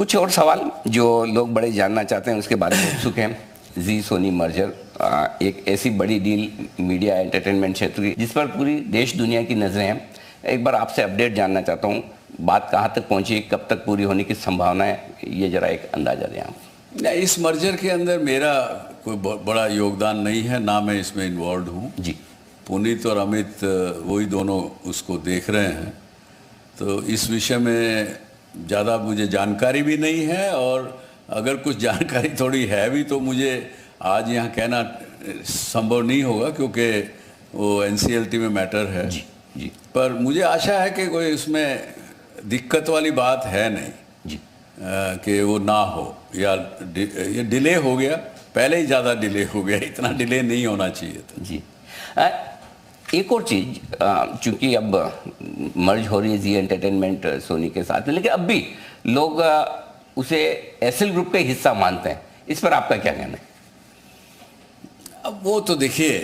कुछ और सवाल जो लोग बड़े जानना चाहते हैं उसके बारे में उत्सुक हैं। जी सोनी मर्जर एक ऐसी बड़ी डील मीडिया एंटरटेनमेंट क्षेत्र की जिस पर पूरी देश दुनिया की नज़रें हैं। एक बार आपसे अपडेट जानना चाहता हूँ, बात कहाँ तक पहुँची, कब तक पूरी होने की संभावना है, ये जरा एक अंदाजा दें आप। इस मर्जर के अंदर मेरा कोई बड़ा योगदान नहीं है, ना मैं इसमें इन्वॉल्व हूँ जी। पुनीत और अमित वही दोनों उसको देख रहे हैं, तो इस विषय में ज़्यादा मुझे जानकारी भी नहीं है, और अगर कुछ जानकारी थोड़ी है भी तो मुझे आज यहाँ कहना संभव नहीं होगा क्योंकि वो एनसीएलटी में मैटर है। जी जी। पर मुझे आशा है कि कोई उसमें दिक्कत वाली बात है नहीं जी। कि वो ना हो, या ये डिले हो गया, पहले ही ज़्यादा डिले हो गया, इतना डिले नहीं होना चाहिए था। जी। एक और चीज़, चूंकि अब मर्ज हो रही है जी एंटरटेनमेंट सोनी के साथ में, लेकिन अब भी लोग उसे एसएल ग्रुप का हिस्सा मानते हैं, इस पर आपका क्या कहना है? अब वो तो देखिए,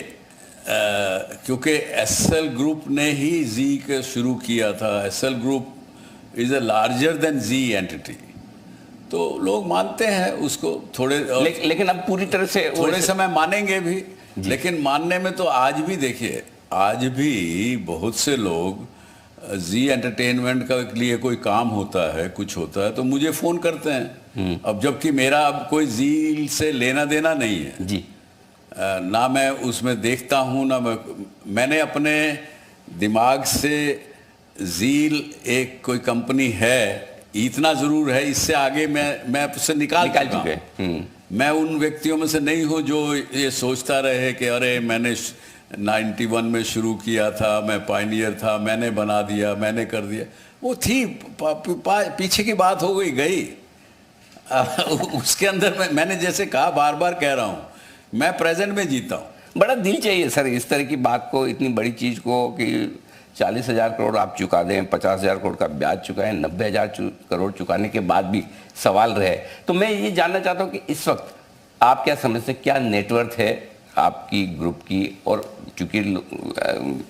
क्योंकि एसएल ग्रुप ने ही जी के शुरू किया था, SL group is a larger than G entity, तो लोग मानते हैं उसको थोड़े लेकिन अब पूरी तरह से थोड़े समय मानेंगे भी, लेकिन मानने में तो आज भी देखिए, आज भी बहुत से लोग जी एंटरटेनमेंट का लिए कोई काम होता है, कुछ होता है तो मुझे फ़ोन करते हैं। अब जबकि मेरा अब कोई जी से लेना देना नहीं है जी। ना मैं उसमें देखता हूँ, ना मैंने अपने दिमाग से जील एक कोई कंपनी है इतना ज़रूर है, इससे आगे मैं उससे निकाल चुके हैं। मैं उन व्यक्तियों में से नहीं हूँ जो ये सोचता रहे कि अरे मैंने 91 में शुरू किया था, मैं पायनियर था, मैंने बना दिया, मैंने कर दिया। वो थी पीछे की बात हो गई। उसके अंदर मैंने जैसे कहा, बार बार कह रहा हूँ, मैं प्रेजेंट में जीता हूँ। बड़ा दिल चाहिए सर इस तरह की बात को, इतनी बड़ी चीज़ को कि 40,000 करोड़ आप चुका दें, 50,000 करोड़ का ब्याज चुका है, 90,000 करोड़ चुकाने के बाद भी सवाल रहे। तो मैं ये जानना चाहता हूँ कि इस वक्त आप क्या समझते हैं, क्या नेटवर्थ है आपकी ग्रुप की? और चूंकि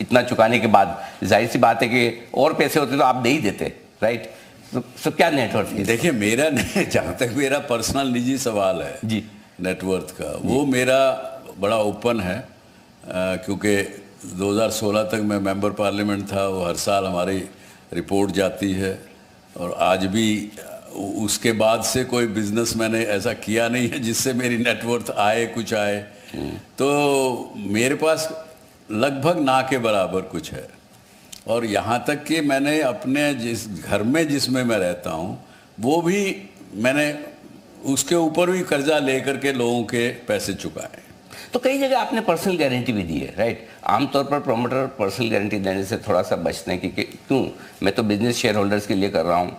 इतना चुकाने के बाद जाहिर सी बात है कि और पैसे होते तो आप दे ही देते, राइट? तो क्या नेटवर्थ है? देखिए, मेरा नहीं, जहाँ तक मेरा पर्सनल निजी सवाल है जी नेटवर्थ का, वो मेरा बड़ा ओपन है, क्योंकि 2016 तक मैं मेंबर पार्लियामेंट था, वो हर साल हमारी रिपोर्ट जाती है, और आज भी उसके बाद से कोई बिजनेस मैंने ऐसा किया नहीं है जिससे मेरी नेटवर्थ आए, कुछ आए। तो मेरे पास लगभग ना के बराबर कुछ है, और यहाँ तक कि मैंने अपने जिस घर में जिसमें मैं रहता हूँ वो भी मैंने उसके ऊपर भी कर्जा लेकर के लोगों के पैसे चुकाए। तो कई जगह आपने पर्सनल गारंटी भी दी है, राइट? आमतौर पर प्रोमोटर पर्सनल गारंटी देने से थोड़ा सा बचते हैं कि क्यों, मैं तो बिजनेस शेयर होल्डर्स के लिए कर रहा हूँ,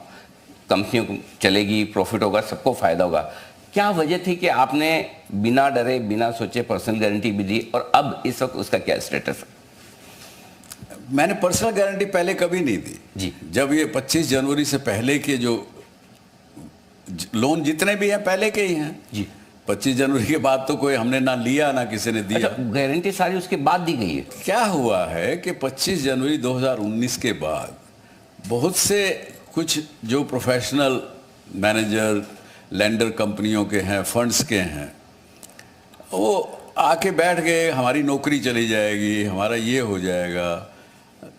कंपनियों चलेगी, प्रॉफिट होगा, सबको फायदा होगा। क्या वजह थी कि आपने बिना डरे बिना सोचे पर्सनल गारंटी भी दी, और अब इस वक्त उसका क्या स्टेटस है? मैंने पर्सनल गारंटी पहले कभी नहीं दी जी। जब ये 25 जनवरी से पहले के जो लोन जितने भी हैं पहले के ही हैं जी। 25 जनवरी के बाद तो कोई हमने ना लिया ना किसी ने दिया। अच्छा, गारंटी सारी उसके बाद दी गई है? क्या हुआ है कि 25 जनवरी 2019 के बाद बहुत से कुछ जो प्रोफेशनल मैनेजर लेंडर कंपनियों के हैं, फंड्स के हैं, वो आके बैठ गए, हमारी नौकरी चली जाएगी, हमारा ये हो जाएगा।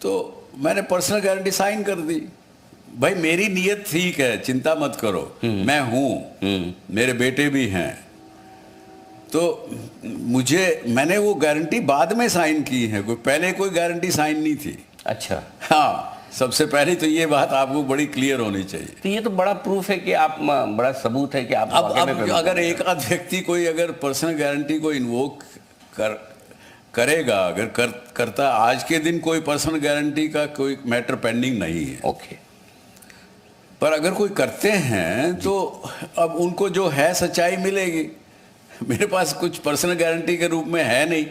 तो मैंने पर्सनल गारंटी साइन कर दी। भाई मेरी नीयत ठीक है, चिंता मत करो, मैं हूँ, मेरे बेटे भी हैं। तो मैंने वो गारंटी बाद में साइन की है, कोई पहले कोई गारंटी साइन नहीं थी। अच्छा। हाँ, सबसे पहले तो ये बात आपको बड़ी क्लियर होनी चाहिए। तो ये तो बड़ा प्रूफ है कि आप, बड़ा सबूत है कि आप अब अगर एक आध व्यक्ति कोई अगर पर्सनल गारंटी को इन्वोक करेगा, अगर करता, आज के दिन कोई पर्सनल गारंटी का कोई मैटर पेंडिंग नहीं है। ओके। पर अगर कोई करते हैं तो अब उनको जो है सच्चाई मिलेगी। मेरे पास कुछ पर्सनल गारंटी के रूप में है नहीं।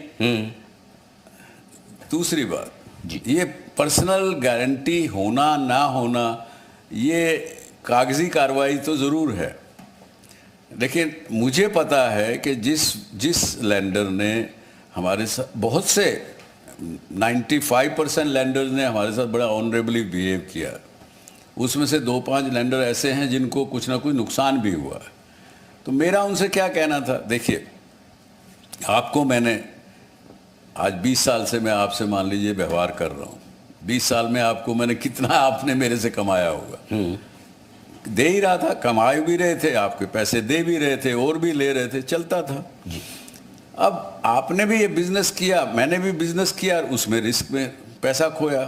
दूसरी बात जी, ये पर्सनल गारंटी होना ना होना, ये कागजी कार्रवाई तो ज़रूर है, लेकिन मुझे पता है कि जिस लैंडर ने हमारे साथ, बहुत से 95% लैंडर्स ने हमारे साथ बड़ा ऑनरेबली बिहेव किया, उसमें से 2-5 लैंडर ऐसे हैं जिनको कुछ ना कुछ नुकसान भी हुआ है। तो मेरा उनसे क्या कहना था, देखिए आपको मैंने आज 20 साल से मैं आपसे मान लीजिए व्यवहार कर रहा हूँ, 20 साल में आपको मैंने कितना आपने मेरे से कमाया होगा, दे ही रहा था, कमा भी रहे थे, आपके पैसे दे भी रहे थे और भी ले रहे थे, चलता था जी। अब आपने भी ये बिजनेस किया, मैंने भी बिजनेस किया, उसमें रिस्क में पैसा खोया।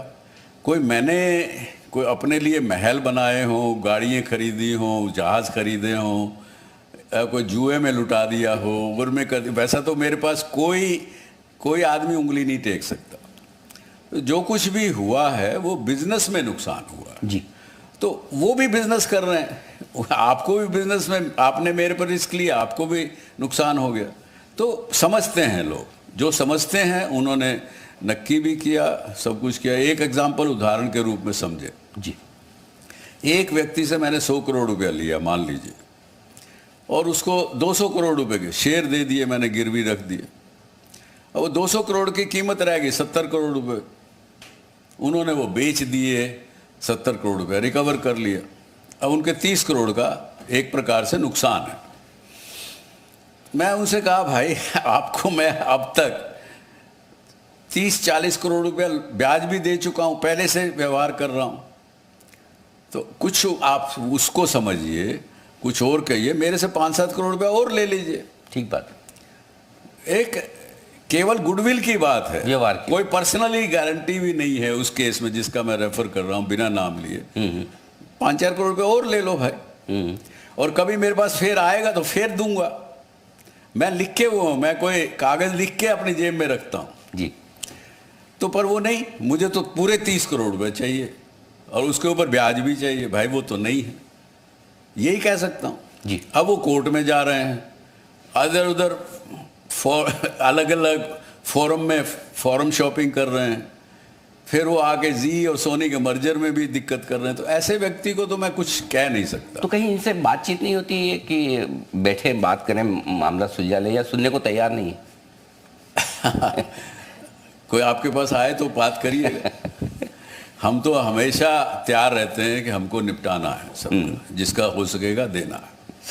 कोई अपने लिए महल बनाए हों, गाड़ियाँ खरीदी हों, जहाज़ खरीदे हों, कोई जुए में लुटा दिया हो, उम्र में कर, वैसा तो मेरे पास कोई आदमी उंगली नहीं टेक सकता। तो जो कुछ भी हुआ है वो बिजनेस में नुकसान हुआ जी। तो वो भी बिजनेस कर रहे हैं, आपको भी बिजनेस में आपने मेरे पर रिस्क लिया, आपको भी नुकसान हो गया। तो समझते हैं लोग, जो समझते हैं उन्होंने नक्की भी किया, सब कुछ किया। एक एग्जाम्पल उदाहरण के रूप में समझे जी। एक व्यक्ति से मैंने 100 करोड़ रुपया लिया मान लीजिए, और उसको 200 करोड़ रुपए के शेयर दे दिए, मैंने गिरवी रख दिए। अब वो 200 करोड़ की कीमत रह गई 70 करोड़ रुपए, उन्होंने वो बेच दिए, 70 करोड़ रुपए रिकवर कर लिया। अब उनके 30 करोड़ का एक प्रकार से नुकसान है। मैं उनसे कहा भाई आपको मैं अब तक 30-40 करोड़ रुपया ब्याज भी दे चुका हूं, पहले से व्यवहार कर रहा हूं, तो कुछ आप उसको समझिए, कुछ और कहिए, मेरे से 5-7 करोड़ रुपया और ले लीजिए। ठीक बात। एक केवल गुडविल की बात है, व्यवहार की। कोई पर्सनली गारंटी भी नहीं है उस केस में जिसका मैं रेफर कर रहा हूं बिना नाम लिए। 5-4 करोड़ रुपये और ले लो भाई, और कभी मेरे पास फेर आएगा तो फेर दूंगा। मैं लिख के वो, मैं कोई कागज लिख के अपनी जेब में रखता हूं जी। तो, पर वो नहीं, मुझे तो पूरे 30 करोड़ रुपए चाहिए और उसके ऊपर ब्याज भी चाहिए। भाई वो तो नहीं है, यही कह सकता हूं जी। अब वो कोर्ट में जा रहे हैं, इधर उधर अलग अलग फोरम में फॉरम शॉपिंग कर रहे हैं, फिर वो आके जी और सोनी के मर्जर में भी दिक्कत कर रहे हैं। तो ऐसे व्यक्ति को तो मैं कुछ कह नहीं सकता। तो कहीं इनसे बातचीत नहीं होती है कि बैठे बात करें, मामला सुलझा ले, या सुनने को तैयार नहीं है? कोई आपके पास आए तो बात करिएगा। हम तो हमेशा तैयार रहते हैं कि हमको निपटाना है सब, जिसका हो सकेगा देना है।